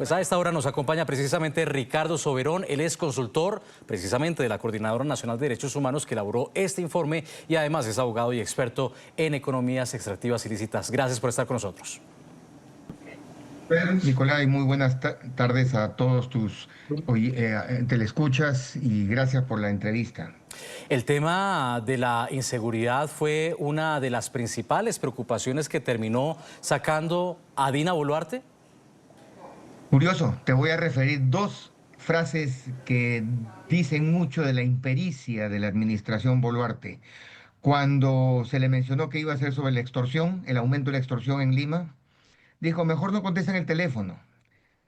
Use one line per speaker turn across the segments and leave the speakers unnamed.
Pues a esta hora nos acompaña precisamente Ricardo Soberón, él es consultor precisamente de la Coordinadora Nacional de Derechos Humanos que elaboró este informe y además es abogado y experto en economías extractivas ilícitas. Gracias por estar con nosotros.
Nicolai, muy buenas tardes a todos tus telescuchas y gracias por la entrevista.
El tema de la inseguridad fue una de las principales preocupaciones que terminó sacando a Dina Boluarte.
Curioso, te voy a referir dos frases que dicen mucho de la impericia de la administración Boluarte. Cuando se le mencionó que iba a ser sobre la extorsión, el aumento de la extorsión en Lima, dijo, mejor no contesten el teléfono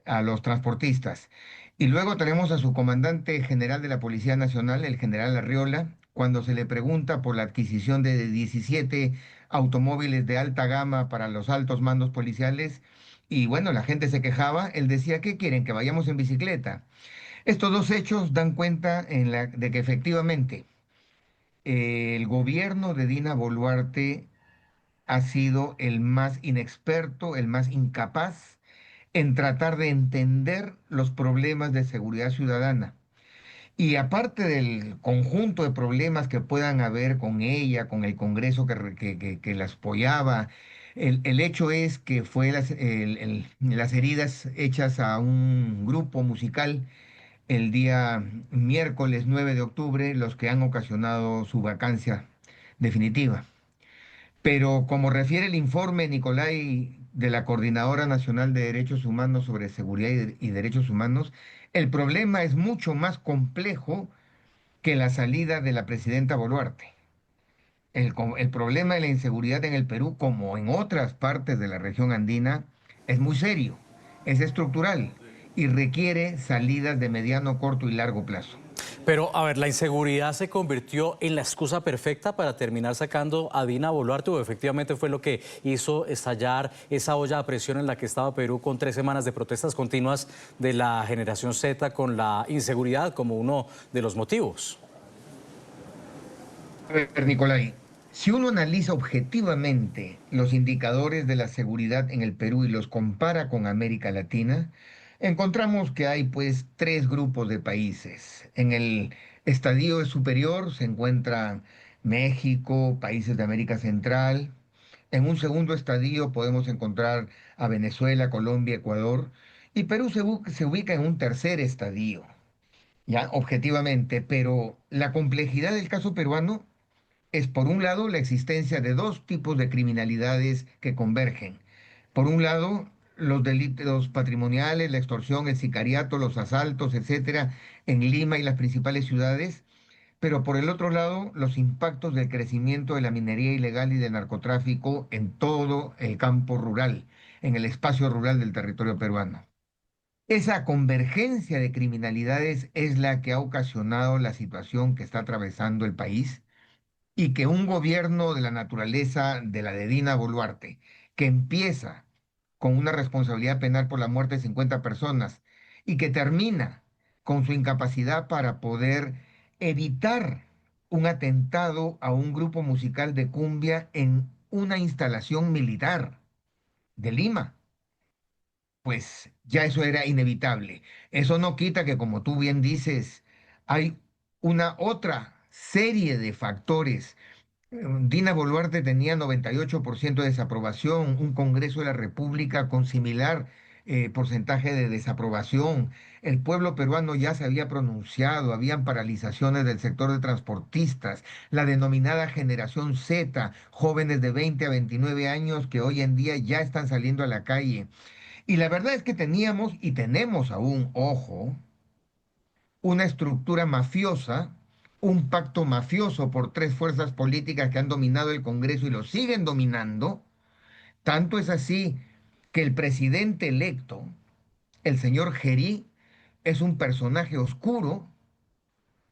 a los transportistas. Y luego tenemos a su comandante general de la Policía Nacional, el general Arriola, cuando se le pregunta por la adquisición de 17 automóviles de alta gama para los altos mandos policiales. Y bueno, la gente se quejaba, él decía, ¿qué quieren? Que vayamos en bicicleta. Estos dos hechos dan cuenta de que efectivamente el gobierno de Dina Boluarte ha sido el más inexperto, el más incapaz en tratar de entender los problemas de seguridad ciudadana. Y aparte del conjunto de problemas que puedan haber con ella, con el Congreso que las apoyaba, el hecho es que fue las heridas hechas a un grupo musical el día miércoles 9 de octubre los que han ocasionado su vacancia definitiva. Pero como refiere el informe Nicolai de la Coordinadora Nacional de Derechos Humanos sobre Seguridad y Derechos Humanos, el problema es mucho más complejo que la salida de la presidenta Boluarte. El problema de la inseguridad en el Perú, como en otras partes de la región andina, es muy serio, es estructural y requiere salidas de mediano, corto y largo plazo.
Pero, a ver, ¿la inseguridad se convirtió en la excusa perfecta para terminar sacando a Dina Boluarte o efectivamente fue lo que hizo estallar esa olla a presión en la que estaba Perú con 3 semanas de protestas continuas de la generación Z con la inseguridad como uno de los motivos?
A ver, Nicolai, si uno analiza objetivamente los indicadores de la seguridad en el Perú y los compara con América Latina, encontramos que hay pues tres grupos de países. En el estadio superior se encuentran México, países de América Central. En un segundo estadio podemos encontrar a Venezuela, Colombia, Ecuador. Y Perú se ubica en un tercer estadio, ya objetivamente, pero la complejidad del caso peruano es, por un lado, la existencia de dos tipos de criminalidades que convergen. Por un lado, los delitos patrimoniales, la extorsión, el sicariato, los asaltos, etcétera, en Lima y las principales ciudades, pero por el otro lado, los impactos del crecimiento de la minería ilegal y del narcotráfico en todo el campo rural, en el espacio rural del territorio peruano. Esa convergencia de criminalidades es la que ha ocasionado la situación que está atravesando el país y que un gobierno de la naturaleza de la de Dina Boluarte, que empieza con una responsabilidad penal por la muerte de 50 personas y que termina con su incapacidad para poder evitar un atentado a un grupo musical de cumbia en una instalación militar de Lima, pues ya eso era inevitable. Eso no quita que, como tú bien dices, hay una otra serie de factores. Dina Boluarte tenía 98% de desaprobación, un Congreso de la República con similar porcentaje de desaprobación. El pueblo peruano ya se había pronunciado, habían paralizaciones del sector de transportistas, la denominada generación Z, jóvenes de 20 a 29 años que hoy en día ya están saliendo a la calle. Y la verdad es que teníamos y tenemos aún, ojo, una estructura mafiosa, un pacto mafioso por tres fuerzas políticas que han dominado el Congreso y lo siguen dominando. Tanto es así que el presidente electo, el señor Gerí, es un personaje oscuro,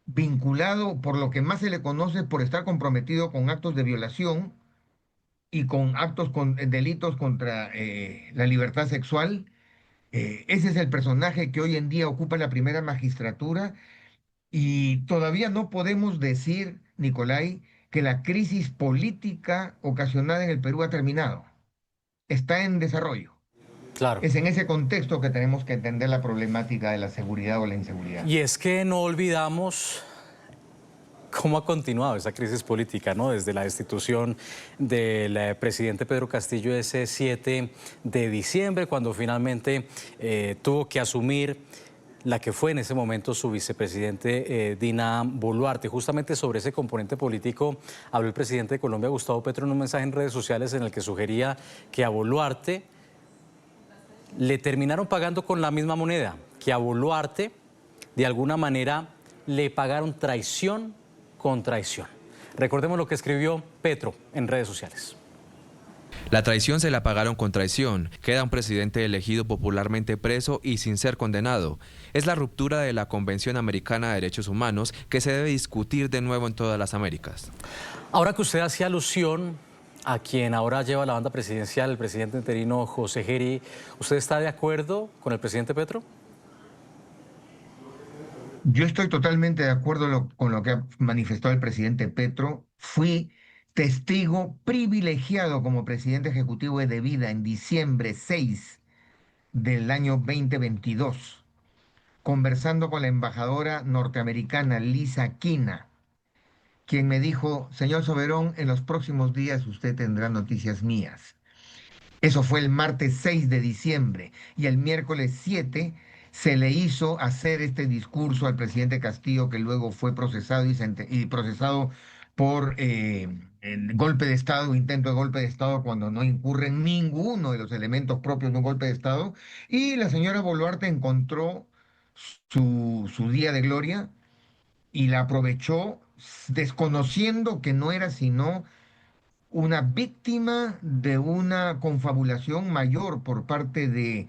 vinculado por lo que más se le conoce por estar comprometido con actos de violación y con actos con delitos contra la libertad sexual. Ese es el personaje que hoy en día ocupa la primera magistratura. Y todavía no podemos decir, Nicolai, que la crisis política ocasionada en el Perú ha terminado. Está en desarrollo.
Claro.
Es en ese contexto que tenemos que entender la problemática de la seguridad o la inseguridad.
Y es que no olvidamos cómo ha continuado esa crisis política, ¿no? Desde la destitución del presidente Pedro Castillo ese 7 de diciembre, cuando finalmente tuvo que asumir la que fue en ese momento su vicepresidente Dina Boluarte. Justamente sobre ese componente político habló el presidente de Colombia, Gustavo Petro, en un mensaje en redes sociales en el que sugería que a Boluarte le terminaron pagando con la misma moneda, que a Boluarte de alguna manera le pagaron traición con traición. Recordemos lo que escribió Petro en redes sociales.
La traición se la pagaron con traición. Queda un presidente elegido popularmente preso y sin ser condenado. Es la ruptura de la Convención Americana de Derechos Humanos que se debe discutir de nuevo en todas las Américas.
Ahora que usted hacía alusión a quien ahora lleva la banda presidencial, el presidente interino José Gerí, ¿usted está de acuerdo con el presidente Petro?
Yo estoy totalmente de acuerdo con lo que ha manifestado el presidente Petro. Fui testigo privilegiado como presidente ejecutivo de vida en diciembre 6 del año 2022, conversando con la embajadora norteamericana Lisa Kina, quien me dijo: señor Soberón, en los próximos días usted tendrá noticias mías. Eso fue el martes 6 de diciembre y el miércoles 7 se le hizo hacer este discurso al presidente Castillo, que luego fue procesado y procesado por el golpe de Estado, intento de golpe de Estado, cuando no incurre en ninguno de los elementos propios de un golpe de Estado. Y la señora Boluarte encontró su día de gloria y la aprovechó, desconociendo que no era sino una víctima de una confabulación mayor por parte de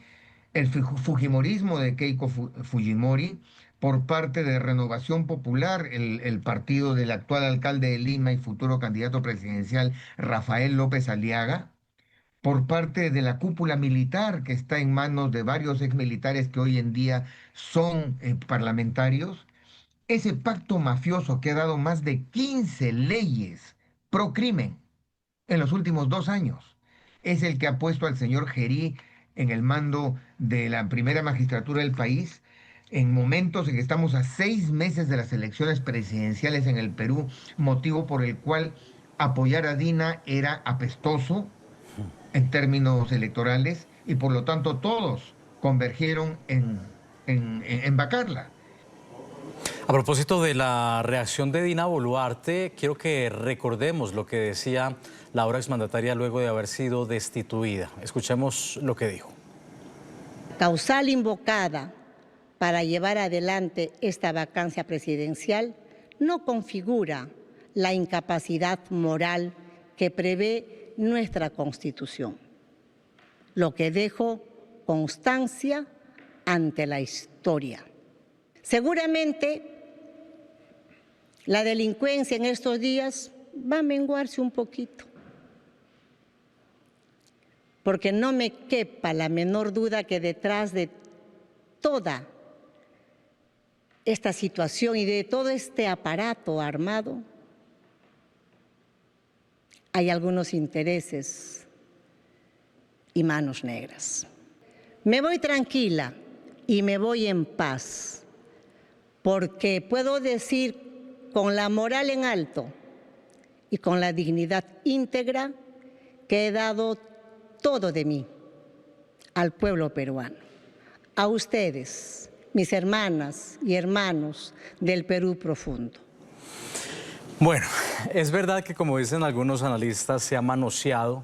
el fujimorismo de Keiko Fujimori, por parte de Renovación Popular, el partido del actual alcalde de Lima y futuro candidato presidencial Rafael López Aliaga, por parte de la cúpula militar que está en manos de varios exmilitares que hoy en día son parlamentarios. Ese pacto mafioso que ha dado más de 15 leyes pro crimen en los últimos 2 años. Es el que ha puesto al señor Gerí en el mando de la primera magistratura del país, en momentos en que estamos a 6 meses de las elecciones presidenciales en el Perú, motivo por el cual apoyar a Dina era apestoso en términos electorales y por lo tanto todos convergieron en vacarla.
A propósito de la reacción de Dina Boluarte, quiero que recordemos lo que decía la ahora exmandataria luego de haber sido destituida. Escuchemos lo que dijo.
Causal invocada para llevar adelante esta vacancia presidencial no configura la incapacidad moral que prevé nuestra Constitución, lo que dejo constancia ante la historia. Seguramente la delincuencia en estos días va a menguarse un poquito, porque no me quepa la menor duda que detrás de toda esta situación y de todo este aparato armado hay algunos intereses y manos negras. Me voy tranquila y me voy en paz, porque puedo decir con la moral en alto y con la dignidad íntegra que he dado todo de mí al pueblo peruano, a ustedes, mis hermanas y hermanos del Perú profundo.
Bueno, es verdad que, como dicen algunos analistas, se ha manoseado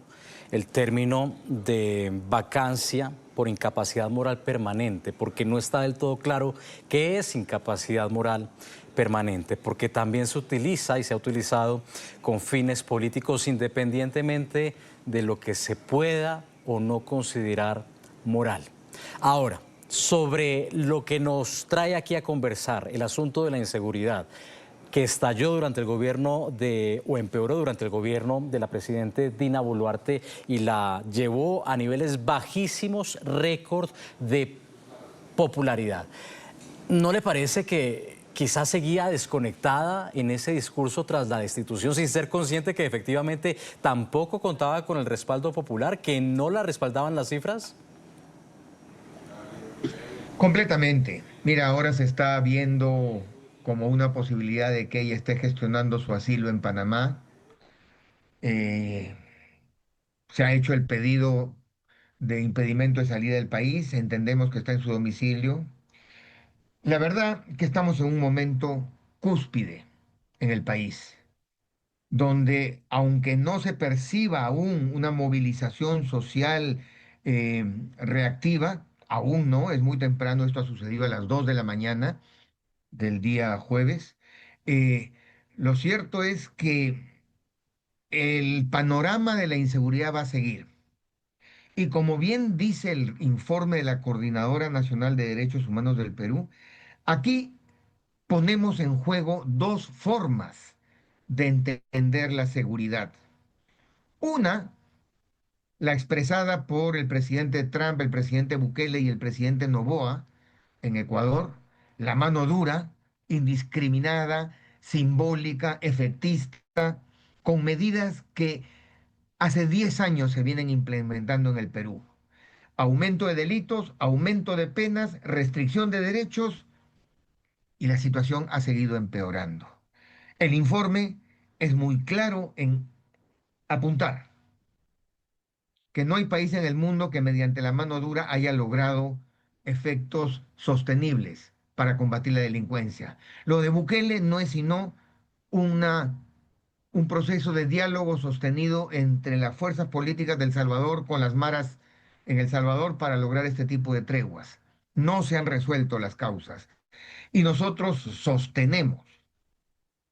el término de vacancia por incapacidad moral permanente, porque no está del todo claro qué es incapacidad moral permanente, porque también se utiliza y se ha utilizado con fines políticos independientemente de lo que se pueda o no considerar moral. Ahora, sobre lo que nos trae aquí a conversar, el asunto de la inseguridad, que estalló durante el gobierno o empeoró durante el gobierno de la presidenta Dina Boluarte y la llevó a niveles bajísimos, récord de popularidad. ¿No le parece que quizás seguía desconectada en ese discurso tras la destitución, sin ser consciente que efectivamente tampoco contaba con el respaldo popular, que no la respaldaban las cifras?
Completamente. Mira, ahora se está viendo como una posibilidad de que ella esté gestionando su asilo en Panamá. Eh, Se ha hecho el pedido de impedimento de salida del país. Entendemos que está en su domicilio. La verdad que estamos en un momento cúspide en el país, donde aunque no se perciba aún una movilización social eh, reactiva, aún no, es muy temprano, esto ha sucedido a las 2 de la mañana del día jueves, eh, lo cierto es que el panorama de la inseguridad va a seguir. Y como bien dice el informe de la Coordinadora Nacional de Derechos Humanos del Perú, aquí ponemos en juego dos formas de entender la seguridad. Una, la expresada por el presidente Trump, el presidente Bukele y el presidente Noboa en Ecuador, la mano dura, indiscriminada, simbólica, efectista, con medidas que hace 10 años se vienen implementando en el Perú. Aumento de delitos, aumento de penas, restricción de derechos y la situación ha seguido empeorando. El informe es muy claro en apuntar que no hay país en el mundo que mediante la mano dura haya logrado efectos sostenibles para combatir la delincuencia. Lo de Bukele no es sino una, un proceso de diálogo sostenido entre las fuerzas políticas del Salvador con las maras en El Salvador para lograr este tipo de treguas. No se han resuelto las causas y nosotros sostenemos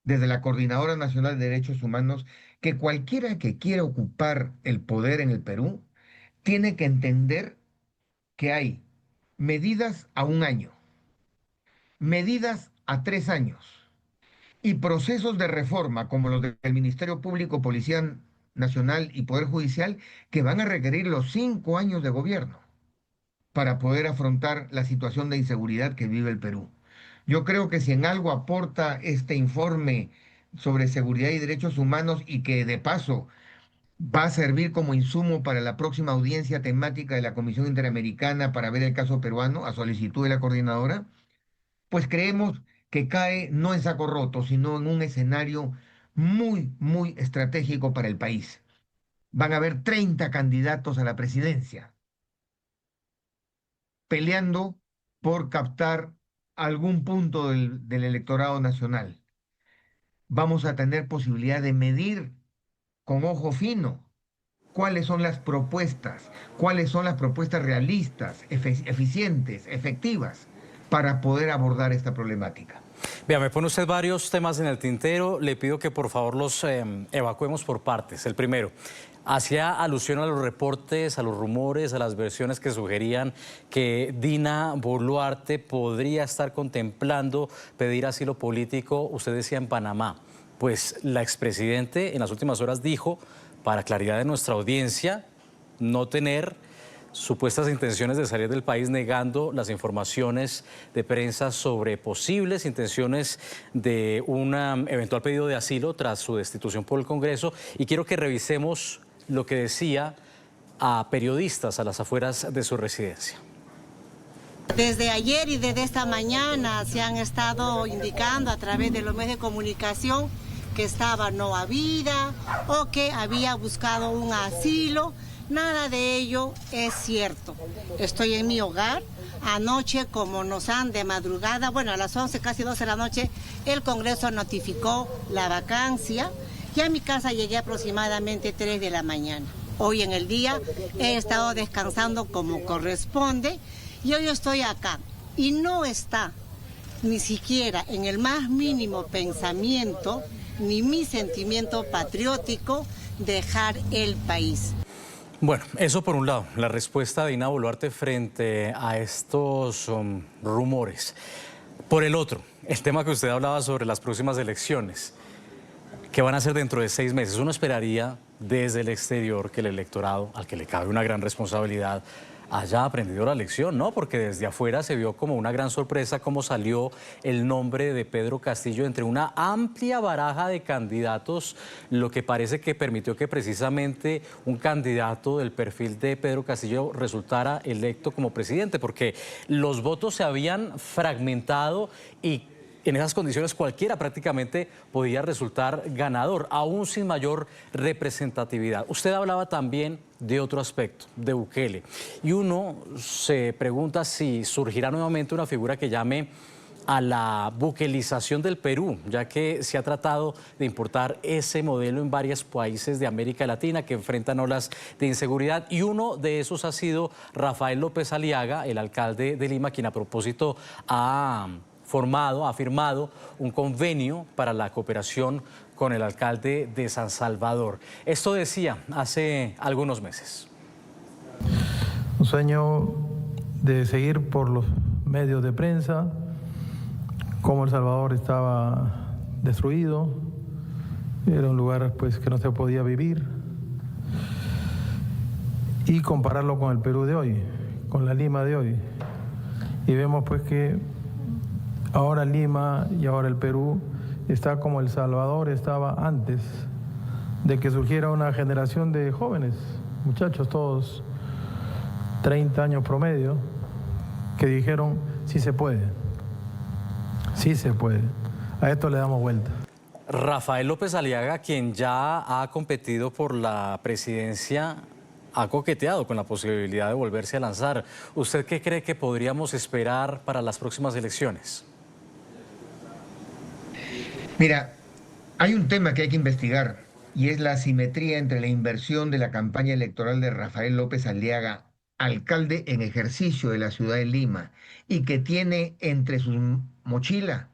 desde la Coordinadora Nacional de Derechos Humanos que cualquiera que quiera ocupar el poder en el Perú tiene que entender que hay medidas a 1 año, medidas a 3 años y procesos de reforma como los del Ministerio Público, Policía Nacional y Poder Judicial que van a requerir los 5 años de gobierno para poder afrontar la situación de inseguridad que vive el Perú. Yo creo que si en algo aporta este informe sobre seguridad y derechos humanos y que de paso va a servir como insumo para la próxima audiencia temática de la Comisión Interamericana para ver el caso peruano a solicitud de la coordinadora, pues creemos que cae no en saco roto, sino en un escenario muy, muy estratégico para el país. Van a haber 30 candidatos a la presidencia peleando por captar algún punto del electorado nacional. Vamos a tener posibilidad de medir con ojo fino cuáles son las propuestas realistas, eficientes, efectivas para poder abordar esta problemática.
Vea, me pone usted varios temas en el tintero. Le pido que por favor los evacuemos por partes. El primero, hacía alusión a los reportes, a los rumores, a las versiones que sugerían que Dina Boluarte podría estar contemplando pedir asilo político, usted decía en Panamá. Pues la expresidente en las últimas horas dijo, para claridad de nuestra audiencia, no tener supuestas intenciones de salir del país, negando las informaciones de prensa sobre posibles intenciones de un eventual pedido de asilo tras su destitución por el Congreso. Y quiero que revisemos lo que decía a periodistas a las afueras de su residencia.
Desde ayer y desde esta mañana se han estado indicando a través de los medios de comunicación que estaba no habida o que había buscado un asilo. Nada de ello es cierto. Estoy en mi hogar. Anoche, como nos han de madrugada, bueno, a las 11, casi 12 de la noche, el Congreso notificó la vacancia y a mi casa llegué aproximadamente 3 de la mañana. Hoy en el día he estado descansando como corresponde y hoy estoy acá. Y no está ni siquiera en el más mínimo pensamiento ni mi sentimiento patriótico dejar el país.
Bueno, eso por un lado, la respuesta de Dina Boluarte frente a estos rumores. Por el otro, el tema que usted hablaba sobre las próximas elecciones, que van a ser dentro de 6 meses. Uno esperaría desde el exterior que el electorado, al que le cabe una gran responsabilidad, haya aprendido la lección, ¿no? Porque desde afuera se vio como una gran sorpresa cómo salió el nombre de Pedro Castillo entre una amplia baraja de candidatos, lo que parece que permitió que precisamente un candidato del perfil de Pedro Castillo resultara electo como presidente, porque los votos se habían fragmentado y en esas condiciones cualquiera prácticamente podía resultar ganador, aún sin mayor representatividad. Usted hablaba también de otro aspecto, de Bukele, y uno se pregunta si surgirá nuevamente una figura que llame a la buquelización del Perú, ya que se ha tratado de importar ese modelo en varios países de América Latina que enfrentan olas de inseguridad, y uno de esos ha sido Rafael López Aliaga, el alcalde de Lima, quien a propósito ha firmado un convenio para la cooperación con el alcalde de San Salvador. Esto decía hace algunos meses.
Un sueño de seguir por los medios de prensa cómo El Salvador estaba destruido, era un lugar pues que no se podía vivir, y compararlo con el Perú de hoy, con la Lima de hoy. Y vemos pues que ahora Lima y ahora el Perú está como El Salvador estaba antes de que surgiera una generación de jóvenes, muchachos todos 30 años promedio, que dijeron sí se puede, sí se puede. A esto le damos vuelta.
Rafael López Aliaga, quien ya ha competido por la presidencia, ha coqueteado con la posibilidad de volverse a lanzar. ¿Usted qué cree que podríamos esperar para las próximas elecciones?
Mira, hay un tema que hay que investigar y es la asimetría entre la inversión de la campaña electoral de Rafael López Aliaga, alcalde en ejercicio de la ciudad de Lima, y que tiene entre su mochila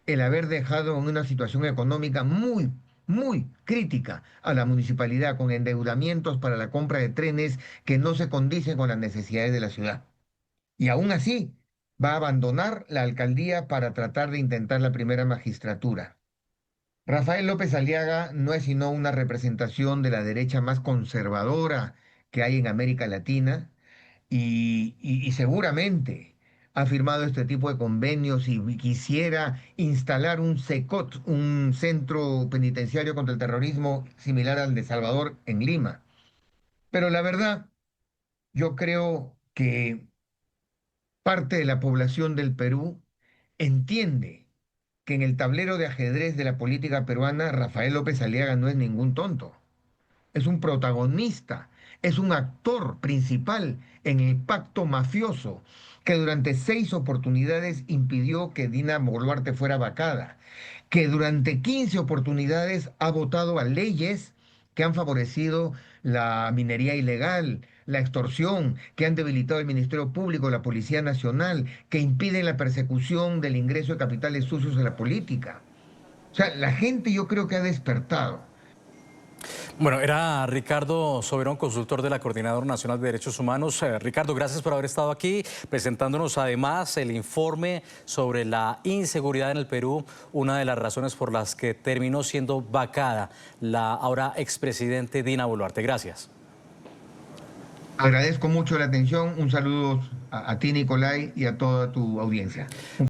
el haber dejado en una situación económica muy crítica a la municipalidad, con endeudamientos para la compra de trenes que no se condicen con las necesidades de la ciudad. Y aún así va a abandonar la alcaldía para tratar de intentar la primera magistratura. Rafael López Aliaga no es sino una representación de la derecha más conservadora que hay en América Latina, y seguramente ha firmado este tipo de convenios y quisiera instalar un CECOT, un centro penitenciario contra el terrorismo similar al de Salvador en Lima. Pero la verdad, yo creo que parte de la población del Perú entiende que en el tablero de ajedrez de la política peruana, Rafael López Aliaga no es ningún tonto. Es un protagonista, es un actor principal en el pacto mafioso que durante 6 oportunidades impidió que Dina Boluarte fuera vacada, que durante 15 oportunidades ha votado a leyes que han favorecido la minería ilegal, la extorsión, que han debilitado el Ministerio Público, la Policía Nacional, que impiden la persecución del ingreso de capitales sucios en la política. O sea, la gente yo creo que ha despertado.
Bueno, era Ricardo Soberón, consultor de la Coordinadora Nacional de Derechos Humanos. Ricardo, gracias por haber estado aquí, presentándonos además el informe sobre la inseguridad en el Perú, una de las razones por las que terminó siendo vacada la ahora expresidente Dina Boluarte. Gracias.
Agradezco mucho la atención. Un saludo a ti, Nicolai, y a toda tu audiencia.